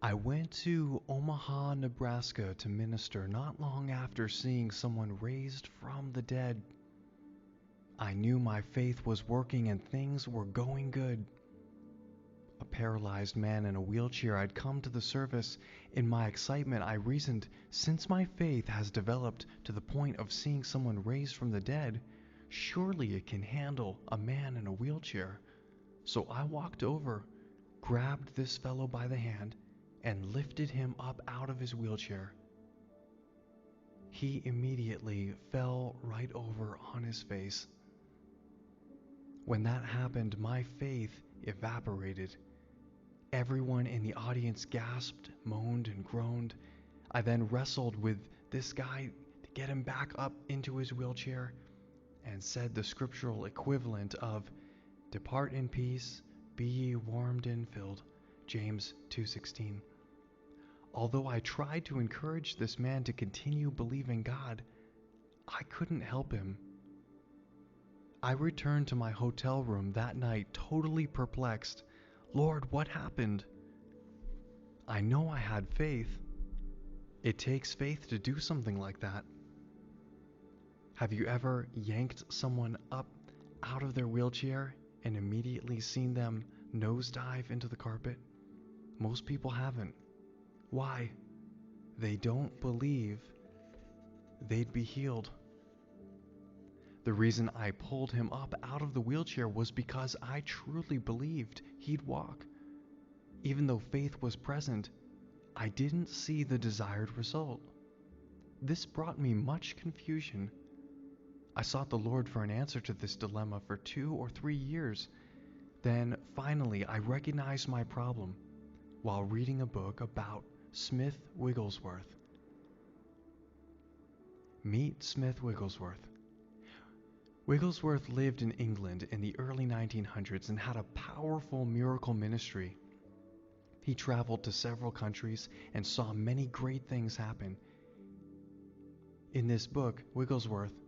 I went to Omaha, Nebraska to minister not long after seeing someone raised from the dead. I knew my faith was working and things were going good. A paralyzed man in a wheelchair had come to the service. In my excitement, I reasoned, since my faith has developed to the point of seeing someone raised from the dead, surely it can handle a man in a wheelchair. So I walked over, grabbed this fellow by the hand, and lifted him up out of his wheelchair. He immediately fell right over on his face. When that happened, my faith evaporated. Everyone in the audience gasped, moaned, and groaned. I then wrestled with this guy to get him back up into his wheelchair and said the scriptural equivalent of, "Depart in peace, be ye warmed and filled," James 2:16. Although I tried to encourage this man to continue believing God, I couldn't help him. I returned to my hotel room that night totally perplexed. Lord, what happened? I know I had faith. It takes faith to do something like that. Have you ever yanked someone up out of their wheelchair and immediately seen them nosedive into the carpet? Most people haven't. Why? They don't believe they'd be healed. The reason I pulled him up out of the wheelchair was because I truly believed he'd walk. Even though faith was present, I didn't see the desired result. This brought me much confusion. I sought the Lord for an answer to this dilemma for 2 or 3 years. Then, finally, I recognized my problem while reading a book about Smith Wigglesworth. Meet Smith Wigglesworth. Wigglesworth lived in England in the early 1900s and had a powerful miracle ministry. He traveled to several countries and saw many great things happen. In this book, Wigglesworth's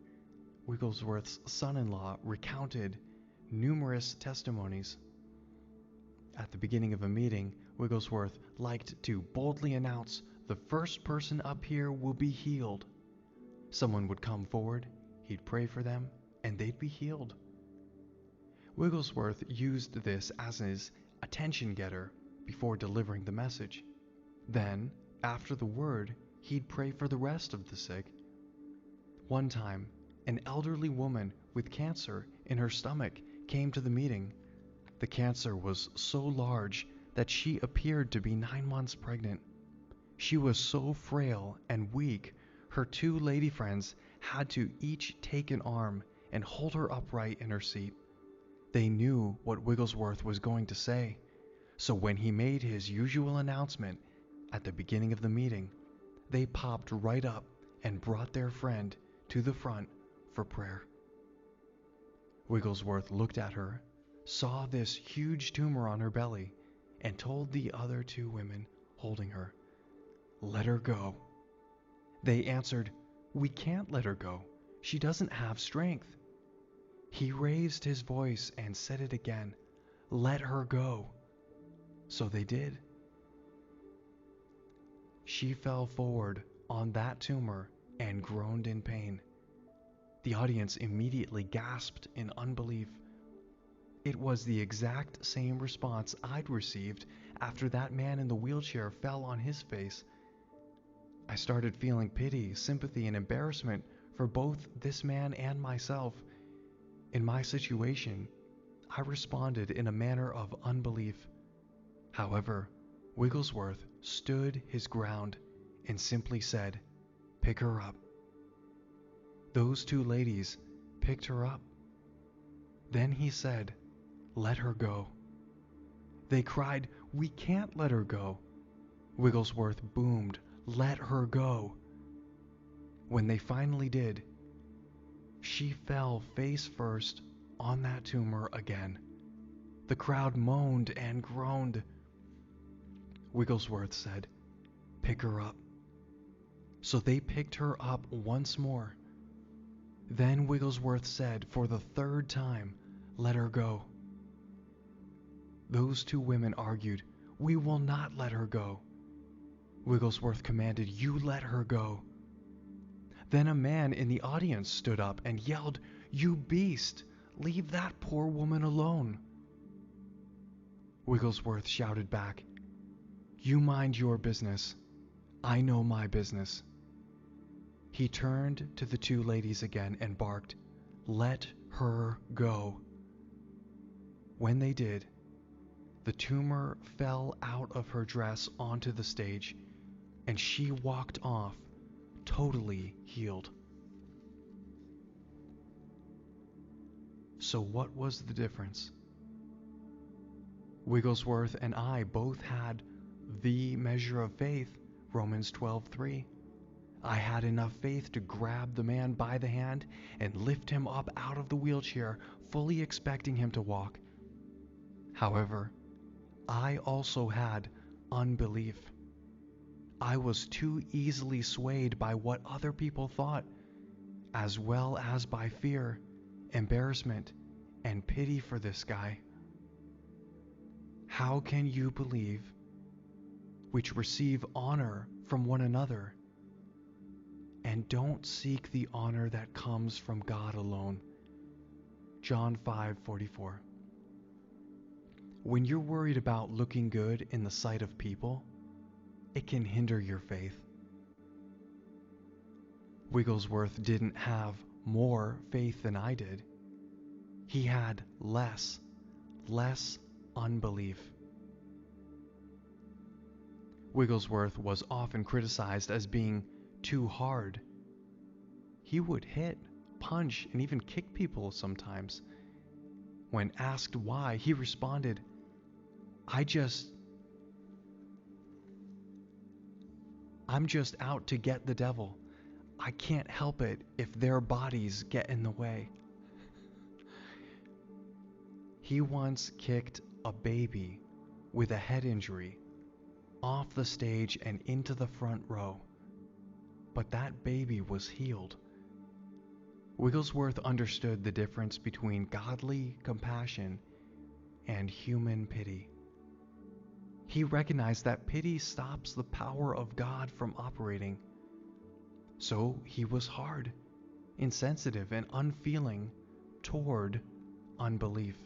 son-in-law recounted numerous testimonies. At the beginning of a meeting, Wigglesworth liked to boldly announce, "The first person up here will be healed." Someone would come forward, he'd pray for them, and they'd be healed. Wigglesworth used this as his attention getter before delivering the message. Then, after the word, he'd pray for the rest of the sick. One time, an elderly woman with cancer in her stomach came to the meeting. The cancer was so large that she appeared to be 9 months pregnant. She was so frail and weak, her 2 lady friends had to each take an arm and hold her upright in her seat. They knew what Wigglesworth was going to say, so when he made his usual announcement at the beginning of the meeting, they popped right up and brought their friend to the front for prayer. Wigglesworth looked at her, saw this huge tumor on her belly, and told the other 2 women holding her, "Let her go." They answered, "We can't let her go. She doesn't have strength." He raised his voice and said it again, "Let her go." So they did. She fell forward on that tumor and groaned in pain. The audience immediately gasped in unbelief. It was the exact same response I'd received after that man in the wheelchair fell on his face. I started feeling pity, sympathy, and embarrassment for both this man and myself. In my situation, I responded in a manner of unbelief. However, Wigglesworth stood his ground and simply said, "Pick her up." Those 2 ladies picked her up. Then he said, "Let her go." They cried, "We can't let her go." Wigglesworth boomed, "Let her go." When they finally did, she fell face first on that tumor again. The crowd moaned and groaned. Wigglesworth said, "Pick her up." So they picked her up once more. Then Wigglesworth said for the 3rd time, "Let her go." Those 2 women argued, "We will not let her go." Wigglesworth commanded, "You let her go." Then a man in the audience stood up and yelled, "You beast! Leave that poor woman alone." Wigglesworth shouted back, "You mind your business. I know my business." He turned to the two ladies again and barked, "Let her go." When they did, the tumor fell out of her dress onto the stage, and she walked off totally healed. So what was the difference? Wigglesworth and I both had the measure of faith, Romans 12:3. I had enough faith to grab the man by the hand and lift him up out of the wheelchair, fully expecting him to walk. However, I also had unbelief. I was too easily swayed by what other people thought, as well as by fear, embarrassment, and pity for this guy. How can you believe, which receive honor from one another, and don't seek the honor that comes from God alone? John 5:44. When you're worried about looking good in the sight of people, it can hinder your faith. Wigglesworth didn't have more faith than I did. He had less unbelief. Wigglesworth was often criticized as being too hard. He would hit, punch, and even kick people sometimes. When asked why, he responded, I'm just out to get the devil. I can't help it if their bodies get in the way." He once kicked a baby with a head injury off the stage and into the front row, but that baby was healed. Wigglesworth understood the difference between godly compassion and human pity. He recognized that pity stops the power of God from operating. So he was hard, insensitive, and unfeeling toward unbelief.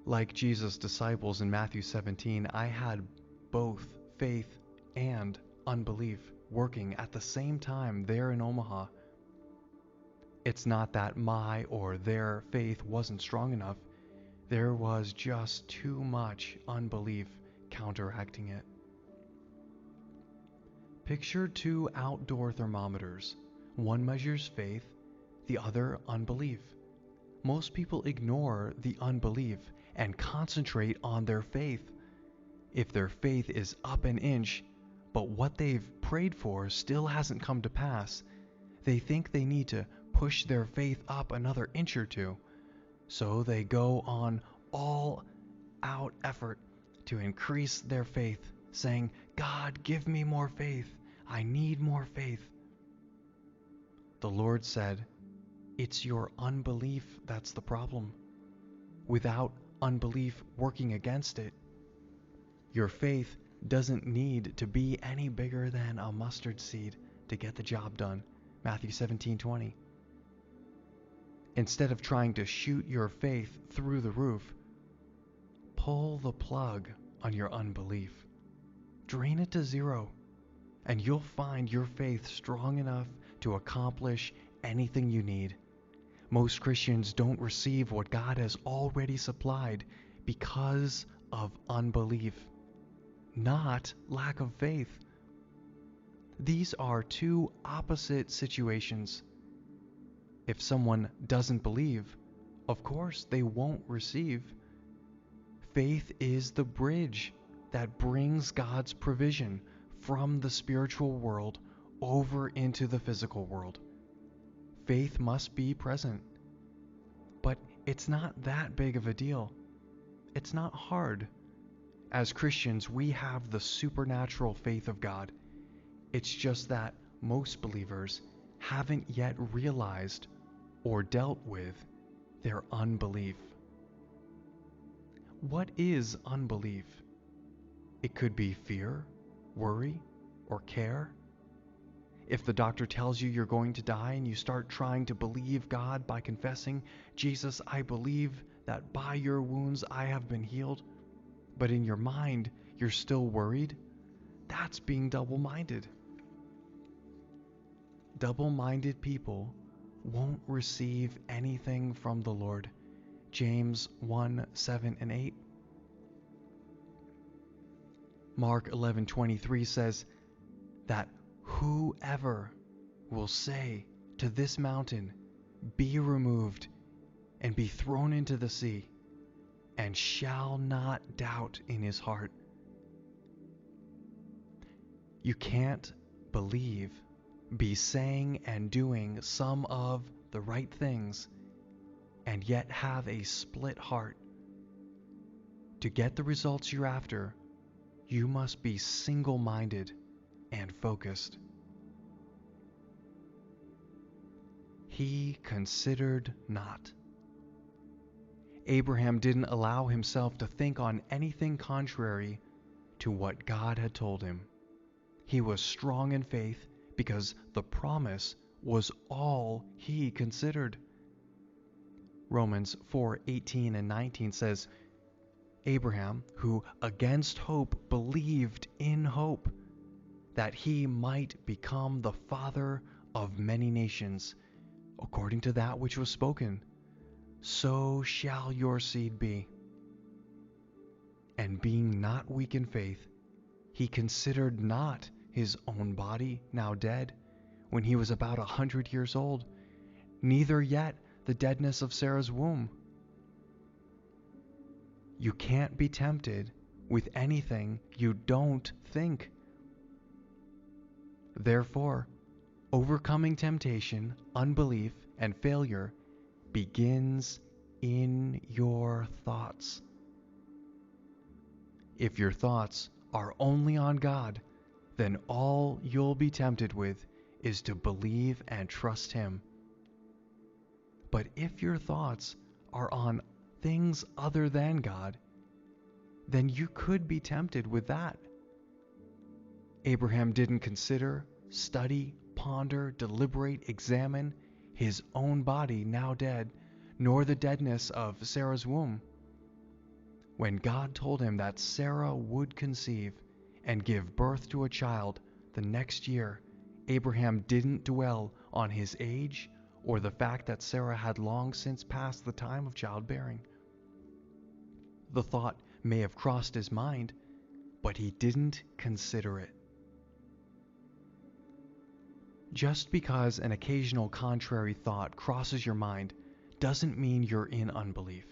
Like Jesus' disciples in Matthew 17, I had both faith and unbelief working at the same time there in Omaha. It's not that my or their faith wasn't strong enough. There was just too much unbelief counteracting it. Picture two outdoor thermometers. One measures faith, the other unbelief. Most people ignore the unbelief and concentrate on their faith. If their faith is up an inch, but what they've prayed for still hasn't come to pass, they think they need to push their faith up another inch or two. So they go on all-out effort to increase their faith, saying, "God, give me more faith. I need more faith." The Lord said, "It's your unbelief that's the problem. Without unbelief working against it, your faith doesn't need to be any bigger than a mustard seed to get the job done." Matthew 17:20. Instead of trying to shoot your faith through the roof, pull the plug on your unbelief. Drain it to zero, and you'll find your faith strong enough to accomplish anything you need. Most Christians don't receive what God has already supplied because of unbelief, not lack of faith. These are two opposite situations. If someone doesn't believe, of course they won't receive. Faith is the bridge that brings God's provision from the spiritual world over into the physical world. Faith must be present. But it's not that big of a deal. It's not hard. As Christians, we have the supernatural faith of God. It's just that most believers haven't yet realized or dealt with their unbelief. What is unbelief? It could be fear, worry, or care. If the doctor tells you you're going to die and you start trying to believe God by confessing, Jesus, I believe that by your wounds I have been healed, but in your mind you're still worried, that's being double-minded. Double-minded people won't receive anything from the Lord. James 1, 7 and 8. Mark 11:23 says that whoever will say to this mountain, be removed and be thrown into the sea, and shall not doubt in his heart. You can't believe, be saying and doing some of the right things, and yet have a split heart. To get the results you're after, you must be single-minded and focused. He considered not. Abraham didn't allow himself to think on anything contrary to what God had told him. He was strong in faith because the promise was all he considered. Romans 4:18 and 19 says, Abraham, who against hope believed in hope, that he might become the father of many nations, according to that which was spoken, so shall your seed be. And being not weak in faith, he considered not his own body now dead, when he was about 100 years old, neither yet the deadness of Sarah's womb. You can't be tempted with anything you don't think. Therefore, overcoming temptation, unbelief, and failure begins in your thoughts. If your thoughts are only on God, then all you'll be tempted with is to believe and trust Him. But if your thoughts are on things other than God, then you could be tempted with that. Abraham didn't consider, study, ponder, deliberate, examine his own body now dead, nor the deadness of Sarah's womb. When God told him that Sarah would conceive and give birth to a child the next year, Abraham didn't dwell on his age or the fact that Sarah had long since passed the time of childbearing. The thought may have crossed his mind, but he didn't consider it. Just because an occasional contrary thought crosses your mind doesn't mean you're in unbelief.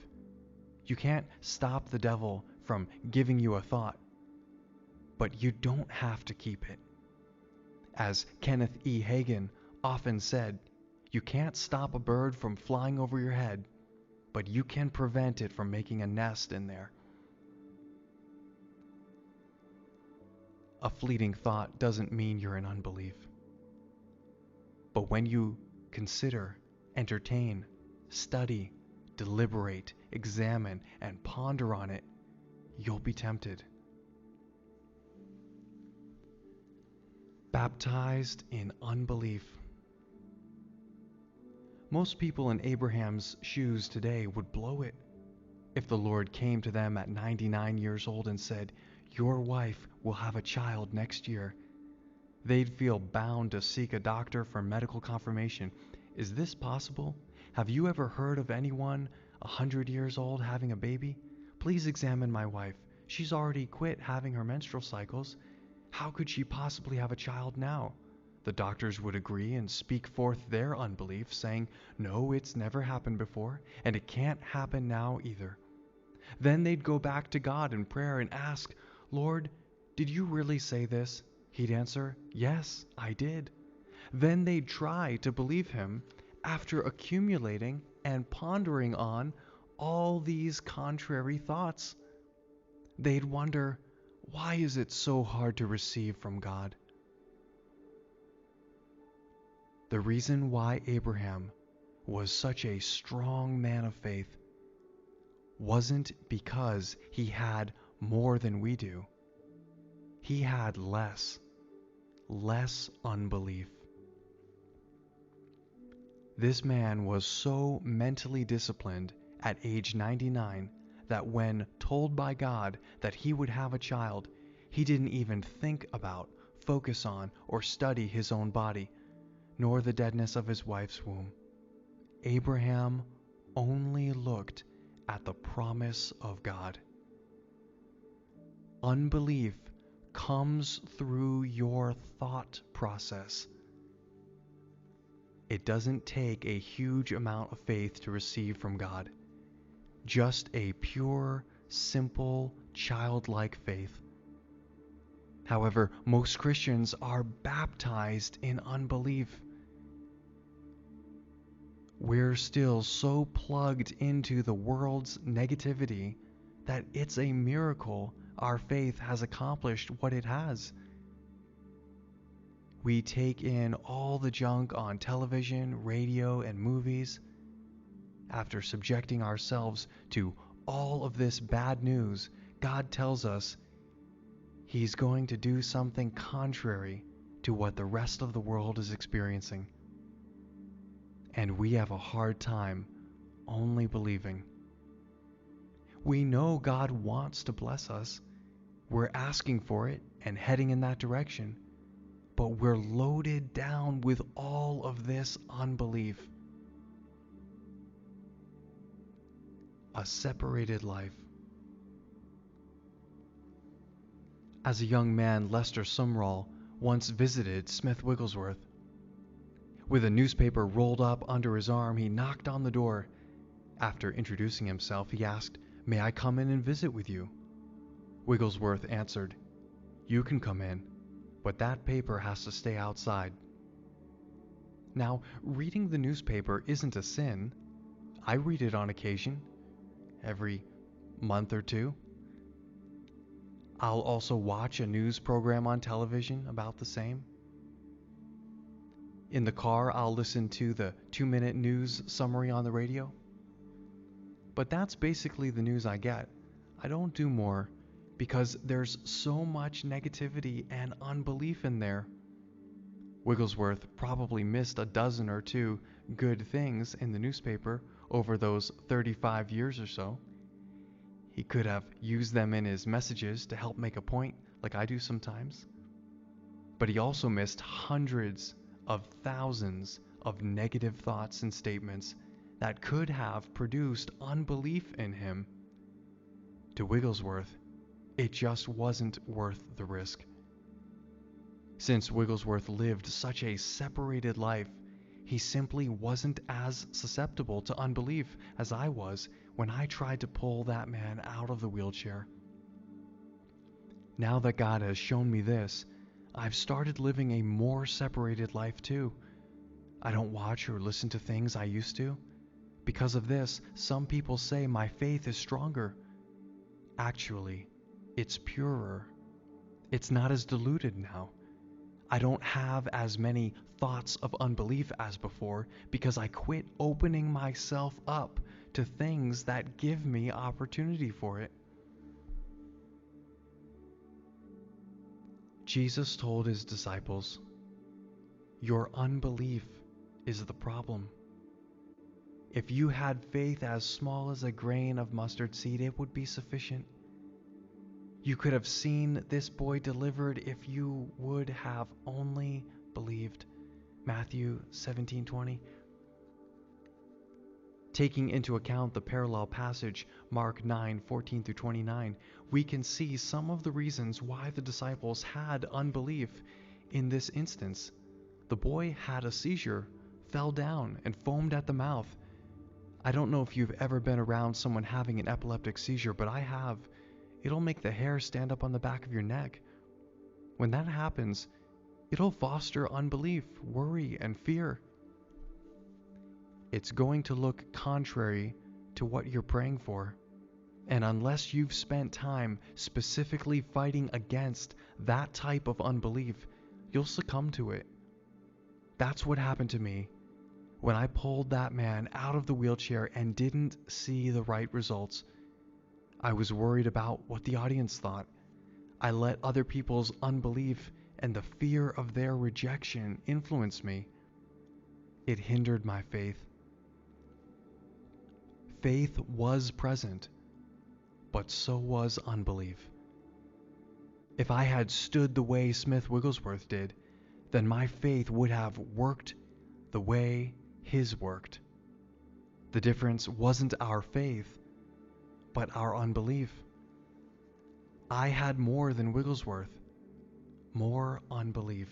You can't stop the devil from giving you a thought, but you don't have to keep it. As Kenneth E. Hagin often said, you can't stop a bird from flying over your head, but you can prevent it from making a nest in there. A fleeting thought doesn't mean you're in unbelief. But when you consider, entertain, study, deliberate, examine, and ponder on it, you'll be tempted. Baptized in unbelief. Most people in Abraham's shoes today would blow it if the Lord came to them at 99 years old and said, "Your wife will have a child next year." They'd feel bound to seek a doctor for medical confirmation. Is this possible? Have you ever heard of anyone 100 years old having a baby? Please examine my wife. She's already quit having her menstrual cycles. How could she possibly have a child now? The doctors would agree and speak forth their unbelief, saying, "No, it's never happened before, and it can't happen now either." Then they'd go back to God in prayer and ask, "Lord, did you really say this?" He'd answer, "Yes, I did." Then they'd try to believe him after accumulating and pondering on all these contrary thoughts. They'd wonder, why is it so hard to receive from God? The reason why Abraham was such a strong man of faith wasn't because he had more than we do. He had less unbelief. This man was so mentally disciplined at age 99 that when told by God that he would have a child, he didn't even think about, focus on, or study his own body, nor the deadness of his wife's womb. Abraham only looked at the promise of God. Unbelief comes through your thought process. It doesn't take a huge amount of faith to receive from God. Just a pure, simple, childlike faith. However, most Christians are baptized in unbelief. We're still so plugged into the world's negativity that it's a miracle our faith has accomplished what it has. We take in all the junk on television, radio, and movies. After subjecting ourselves to all of this bad news, God tells us He's going to do something contrary to what the rest of the world is experiencing. And we have a hard time only believing. We know God wants to bless us. We're asking for it and heading in that direction. But we're loaded down with all of this unbelief. A separated life. As a young man, Lester Sumrall once visited Smith Wigglesworth. With a newspaper rolled up under his arm, he knocked on the door. After introducing himself, he asked, "May I come in and visit with you?" Wigglesworth answered, "You can come in, but that paper has to stay outside." Now, reading the newspaper isn't a sin. I read it on occasion, every month or two. I'll also watch a news program on television about the same. In the car, I'll listen to the 2-minute news summary on the radio. But that's basically the news I get. I don't do more because there's so much negativity and unbelief in there. Wigglesworth probably missed a dozen or two good things in the newspaper over those 35 years or so. He could have used them in his messages to help make a point, like I do sometimes. But he also missed hundreds of thousands of negative thoughts and statements that could have produced unbelief in him. To Wigglesworth, it just wasn't worth the risk. Since Wigglesworth lived such a separated life, he simply wasn't as susceptible to unbelief as I was when I tried to pull that man out of the wheelchair. Now that God has shown me this, I've started living a more separated life too. I don't watch or listen to things I used to. Because of this, some people say my faith is stronger. Actually, it's purer. It's not as diluted now. I don't have as many thoughts of unbelief as before because I quit opening myself up to things that give me opportunity for it. Jesus told his disciples, "Your unbelief is the problem. If you had faith as small as a grain of mustard seed, it would be sufficient. You could have seen this boy delivered if you would have only believed." Matthew 17:20. Taking into account the parallel passage, Mark 9:14-29, we can see some of the reasons why the disciples had unbelief in this instance. The boy had a seizure, fell down, and foamed at the mouth. I don't know if you've ever been around someone having an epileptic seizure, but I have. It'll make the hair stand up on the back of your neck. When that happens, it'll foster unbelief, worry, and fear. It's going to look contrary to what you're praying for. And unless you've spent time specifically fighting against that type of unbelief, you'll succumb to it. That's what happened to me when I pulled that man out of the wheelchair and didn't see the right results. I was worried about what the audience thought. I let other people's unbelief and the fear of their rejection influence me. It hindered my faith. Faith was present, but so was unbelief. If I had stood the way Smith Wigglesworth did, then my faith would have worked the way his worked. The difference wasn't our faith, but our unbelief. I had more than Wigglesworth, more unbelief.